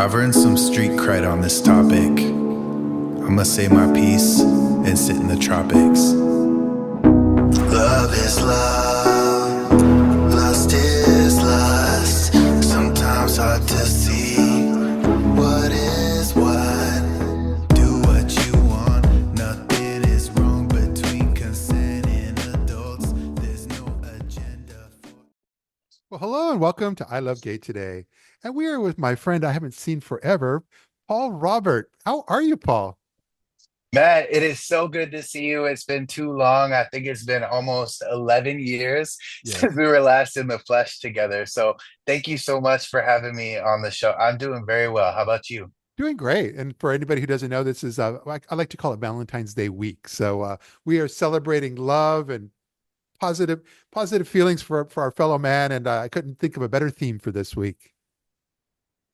I've earned some street cred on this topic. I'ma say my piece and sit in the tropics. Love is love, lust is lust. Sometimes hard to see what is what. Do what you want, nothing is wrong between consenting adults. There's no agenda for. Well, hello and welcome to ILoveGay today. And we are with my friend I haven't seen forever, Paul Robert. How are you, Paul? Matt, it is so good to see you. It's been too long. I think it's been almost 11 years since Yes. we were last in the flesh together. So thank you so much for having me on the show. I'm doing very well. How about you? Doing great. And for anybody who doesn't know, this is I like to call it Valentine's Day week. So we are celebrating love and positive feelings for our fellow man. And I couldn't think of a better theme for this week.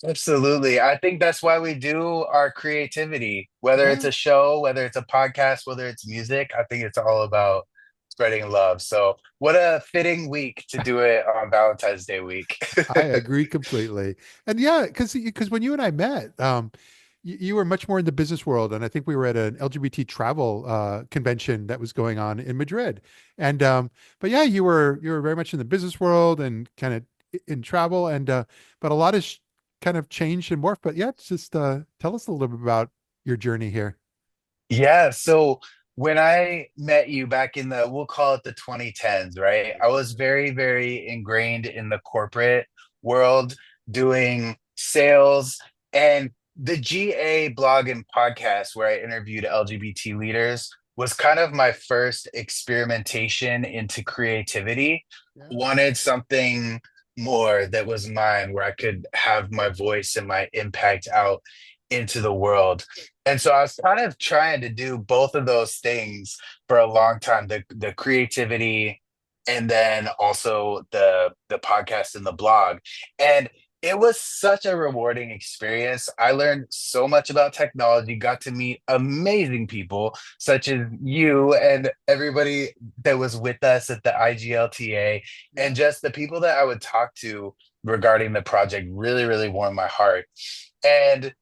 Absolutely. I think that's why we do our creativity, whether it's Yeah. a show, whether it's a podcast, whether it's music. I think it's all about spreading love. So, what a fitting week to do it on Valentine's Day week. I agree completely. And yeah, because when you and I met, you were much more in the business world, and I think we were at an LGBT travel convention that was going on in Madrid. And but yeah, you were very much in the business world and kind of in travel, and but a lot has kind of changed and morphed. But yeah, just tell us a little bit about your journey here. Yeah, so when I met you back in the, we'll call it the 2010s, right? I was very, very ingrained in the corporate world doing sales and the GA blog and podcast where I interviewed LGBT leaders was kind of my first experimentation into creativity. Yeah. Wanted something more that was mine where I could have my voice and my impact out into the world. And so I was kind of trying to do both of those things for a long time, the creativity and then also the podcast and the blog. And it was such a rewarding experience. I learned so much about technology, got to meet amazing people such as you and everybody that was with us at the IGLTA, Yeah. and just the people that I would talk to regarding the project really, really warmed my heart. And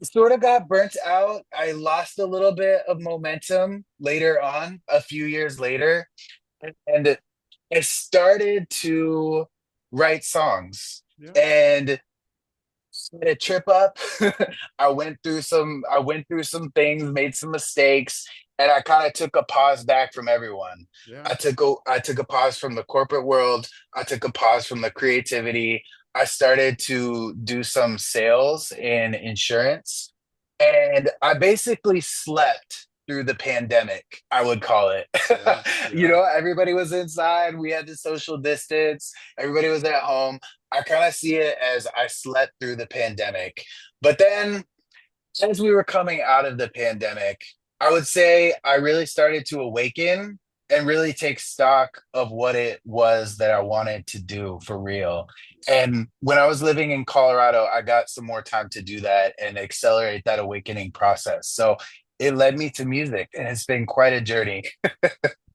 sort of got burnt out. I lost a little bit of momentum later on, a few years later, and I started to write songs. Yeah. And a trip up, I went through some things, made some mistakes, and I kind of took a pause back from everyone. Yeah. I took a pause from the corporate world. I took a pause from the creativity. I started to do some sales in insurance, and I basically slept through the pandemic, I would call it. Yeah. You Yeah. know, everybody was inside, we had to social distance, everybody was at home. I kind of see it as I slept through the pandemic. But then as we were coming out of the pandemic, I would say I really started to awaken and really take stock of what it was that I wanted to do for real. And when I was living in Colorado, I got some more time to do that and accelerate that awakening process. So it led me to music, and it's been quite a journey.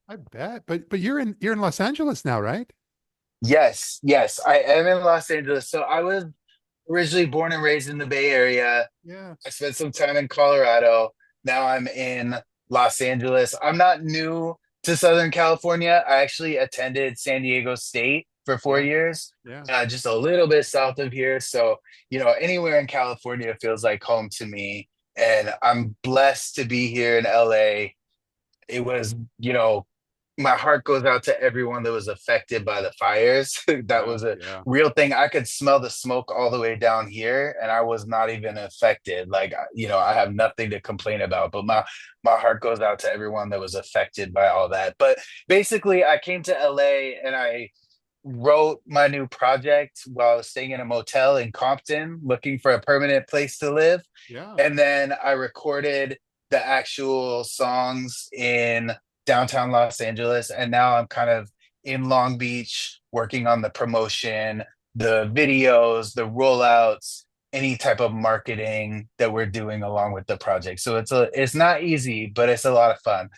I bet. But you're in Los Angeles now, right? Yes, yes, I am in Los Angeles. So I was originally born and raised in the Bay Area. Yeah. I spent some time in Colorado. Now I'm in Los Angeles. I'm not new to Southern California. I actually attended San Diego State for four Yeah. years, Yeah. just a little bit south of here. So, you know, anywhere in California feels like home to me. And I'm blessed to be here in LA. It was, you know, my heart goes out to everyone that was affected by the fires. That Yeah. was a Yeah. real thing. I could smell the smoke all the way down here, and I was not even affected. Like, you know, I have nothing to complain about. But my heart goes out to everyone that was affected by all that. But basically, I came to LA and I wrote my new project while I was staying in a motel in Compton, looking for a permanent place to live. Yeah. And then I recorded the actual songs in downtown Los Angeles. And now I'm kind of in Long Beach working on the promotion, the videos, the rollouts, any type of marketing that we're doing along with the project. So it's not easy, but it's a lot of fun.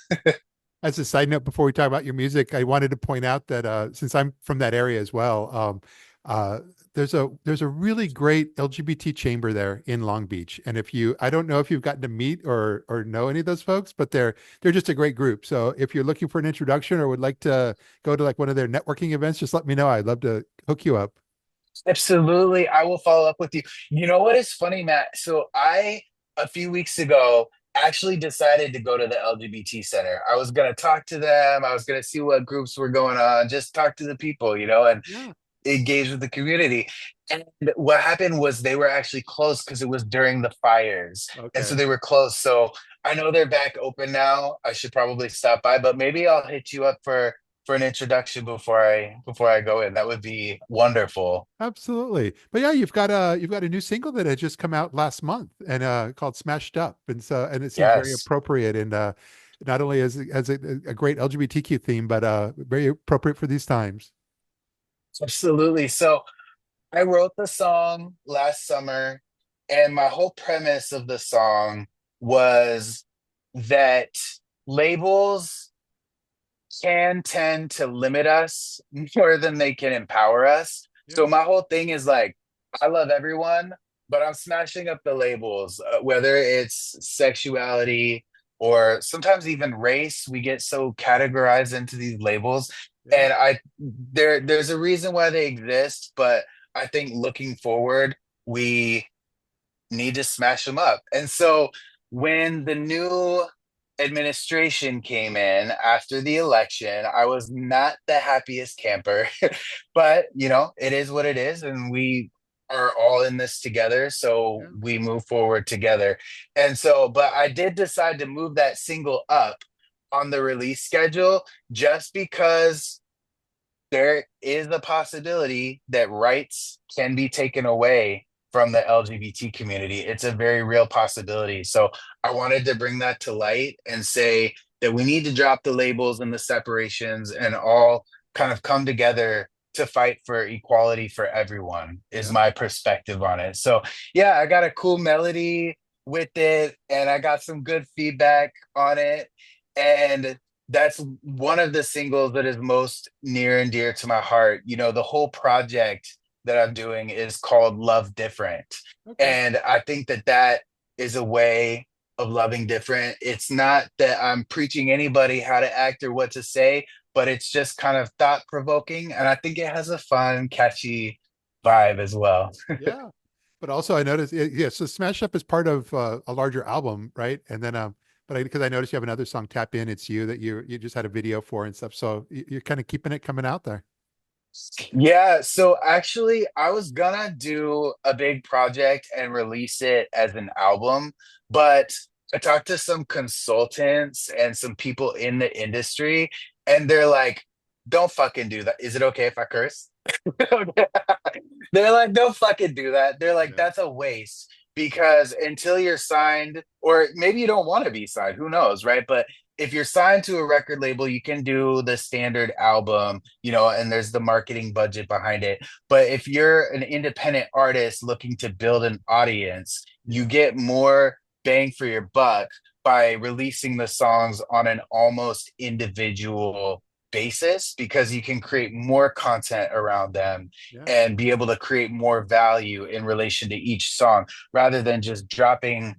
As a side note, before we talk about your music, I wanted to point out that since I'm from that area as well, Uh, there's a really great LGBT chamber there in Long Beach, and if you I don't know if you've gotten to meet or know any of those folks, but they're just a great group. So if you're looking for an introduction or would like to go to like one of their networking events, just let me know. I'd love to hook you up. Absolutely. I will follow up with you. You know what is funny, Matt? So a few weeks ago, actually decided to go to the LGBT center. I was going to talk to them. I was going to see what groups were going on, just talk to the people, and Yeah. engage with the community. And what happened was they were actually closed because it was during the fires. And so Okay. they were closed. So I know they're back open now. I should probably stop by, but maybe I'll hit you up for an introduction before I go in. That would be wonderful. Absolutely. But yeah, you've got a new single that had just come out last month and called Smashed Up. And it seems very Yes, appropriate and not only as a great LGBTQ theme, but very appropriate for these times. absolutely. So I wrote the song last summer, and my whole premise of the song was that labels can tend to limit us more than they can empower us. So Yeah. my whole thing is like, I love everyone, but I'm smashing up the labels, whether it's sexuality or sometimes even race. We get so categorized into these labels, Yeah. and there's a reason why they exist, but I think looking forward, we need to smash them up. And so when the new administration came in after the election, I was not the happiest camper, but it is what it is. And we are all in this together. So Yeah. we move forward together. And so, but I did decide to move that single up on the release schedule just because there is a possibility that rights can be taken away from the LGBT community. It's a very real possibility. So I wanted to bring that to light and say that we need to drop the labels and the separations and all kind of come together to fight for equality for everyone, is Yeah. my perspective on it. So yeah, I got a cool melody with it and I got some good feedback on it. And that's one of the singles that is most near and dear to my heart. The whole project that I'm doing is called Love Different. Okay. And I think that that is a way of loving different. It's not that I'm preaching anybody how to act or what to say, but it's just kind of thought provoking. And I think it has a fun, catchy vibe as well. Yeah. But also I noticed, yeah, so Smash Up is part of a larger album, right? And then, but because I noticed you have another song, Tap In, It's You, that you just had a video for and stuff. So you're kind of keeping it coming out there. Yeah, so actually, I was gonna do a big project and release it as an album, but I talked to some consultants and some people in the industry, and they're like, don't fucking do that. Is it okay if I curse? They're like, don't fucking do that. They're like, Yeah. that's a waste because until you're signed, or maybe you don't want to be signed, who knows, right? But if you're signed to a record label, you can do the standard album, and there's the marketing budget behind it. But if you're an independent artist looking to build an audience, you Yeah. get more bang for your buck by releasing the songs on an almost individual basis because you can create more content around them Yeah. and be able to create more value in relation to each song rather than just dropping,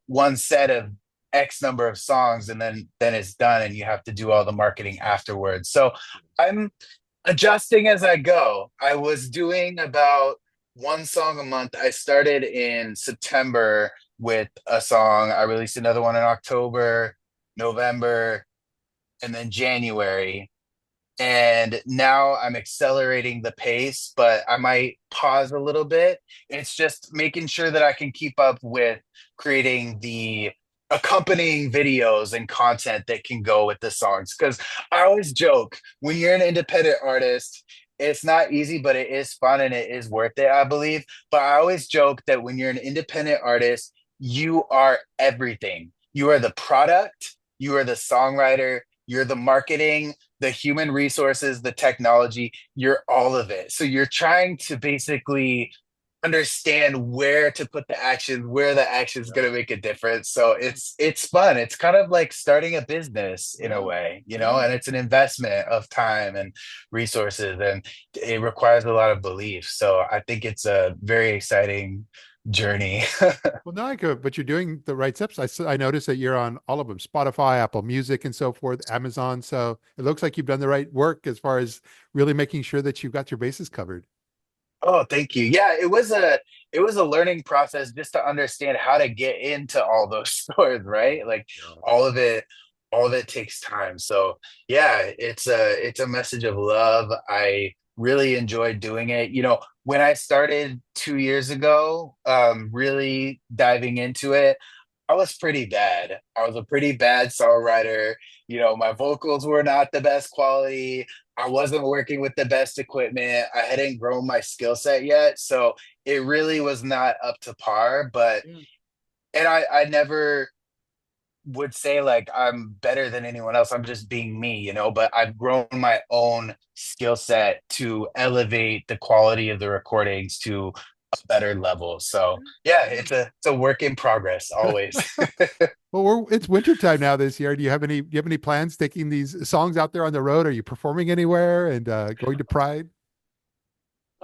one set of X number of songs and then it's done and you have to do all the marketing afterwards. So I'm adjusting as I go. I was doing about one song a month. I started in September with a song. I released another one in October, November, and then January. And now I'm accelerating the pace, but I might pause a little bit. It's just making sure that I can keep up with creating the accompanying videos and content that can go with the songs. Because I always joke when you're an independent artist, it's not easy, but it is fun and it is worth it, I believe. But I always joke that when you're an independent artist, you are everything. You are the product, you are the songwriter, you're the marketing, the human resources, the technology, you're all of it. So you're trying to basically understand where to put the action, where the action is going to make a difference. So it's fun. It's kind of like starting a business in a Yeah. way, you know, Yeah. and it's an investment of time and resources, and it requires a lot of belief. So I think it's a very exciting journey. Well, no, I could, but you're doing the right steps. I noticed that you're on all of them, Spotify, Apple Music, and so forth, Amazon. So it looks like you've done the right work as far as really making sure that you've got your bases covered. Oh, thank you. Yeah, it was a learning process just to understand how to get into all those stores, right? Like Yeah. all of it takes time. So yeah, it's a message of love. I really enjoyed doing it. You know, when I started 2 years ago, really diving into it, I was pretty bad. I was a pretty bad songwriter. You know, my vocals were not the best quality. I wasn't working with the best equipment. I hadn't grown my skill set yet. So it really was not up to par. But, Yeah. and I never would say like I'm better than anyone else. I'm just being me, you know, but I've grown my own skill set to elevate the quality of the recordings to a better level. So yeah, it's a work in progress always. Well, it's winter time now this year. Do you have any plans taking these songs out there on the road? Are you performing anywhere and going to Pride?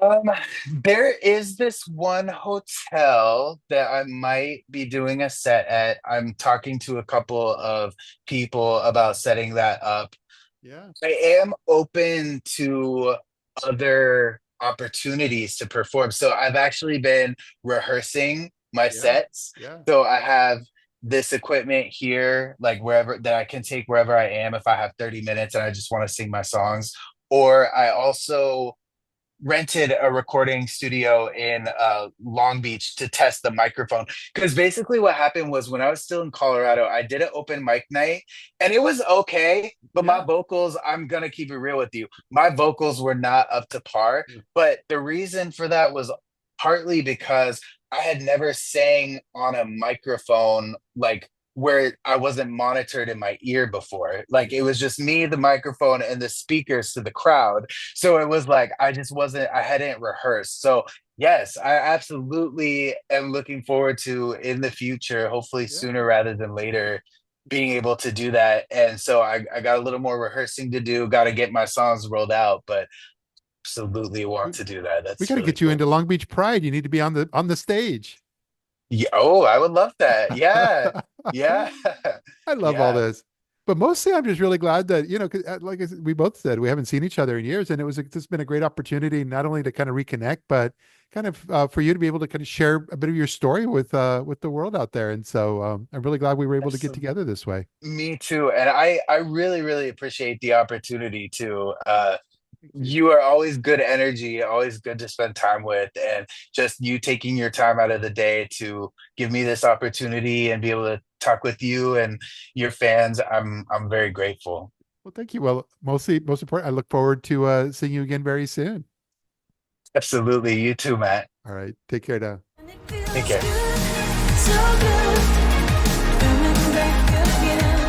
Um, there is this one hotel that I might be doing a set at. I'm talking to a couple of people about setting that up. Yeah. I am open to other opportunities to perform. So I've actually been rehearsing my Yeah. sets. Yeah. So I have this equipment here, like wherever that I can take wherever I am if I have 30 minutes and I just want to sing my songs. Or I also rented a recording studio in Long Beach to test the microphone. Because basically, what happened was when I was still in Colorado, I did an open mic night and it was okay. But my Yeah. vocals, I'm going to keep it real with you, my vocals were not up to par. Yeah. But the reason for that was partly because I had never sang on a microphone like where I wasn't monitored in my ear before. Like it was just me, the microphone, and the speakers to the crowd. So it was like I just wasn't, I hadn't rehearsed. So yes, I absolutely am looking forward to in the future, hopefully Yeah. sooner rather than later, being able to do that. And so I got a little more rehearsing to do, got to get my songs rolled out, but absolutely want We, to do that. we That's got to really get you cool. into Long Beach Pride. You need to be on the stage. Yeah, oh, I would love that. Yeah. Yeah. I love all Yeah. this. But mostly, I'm just really glad that, 'cause, like we both said, we haven't seen each other in years. And it's just been a great opportunity, not only to kind of reconnect, but kind of for you to be able to kind of share a bit of your story with the world out there. And so I'm really glad we were able to get Absolutely. together this way. Me too. And I really, really appreciate the opportunity to Thank you. you are always good energy, always good to spend time with, and just you taking your time out of the day to give me this opportunity and be able to talk with you and your fans. I'm very grateful. Well, thank you. Well, most important, I look forward to seeing you again very soon. Absolutely. You too, Matt. All right. Take care now. Take Feels care. good, so good, coming back again.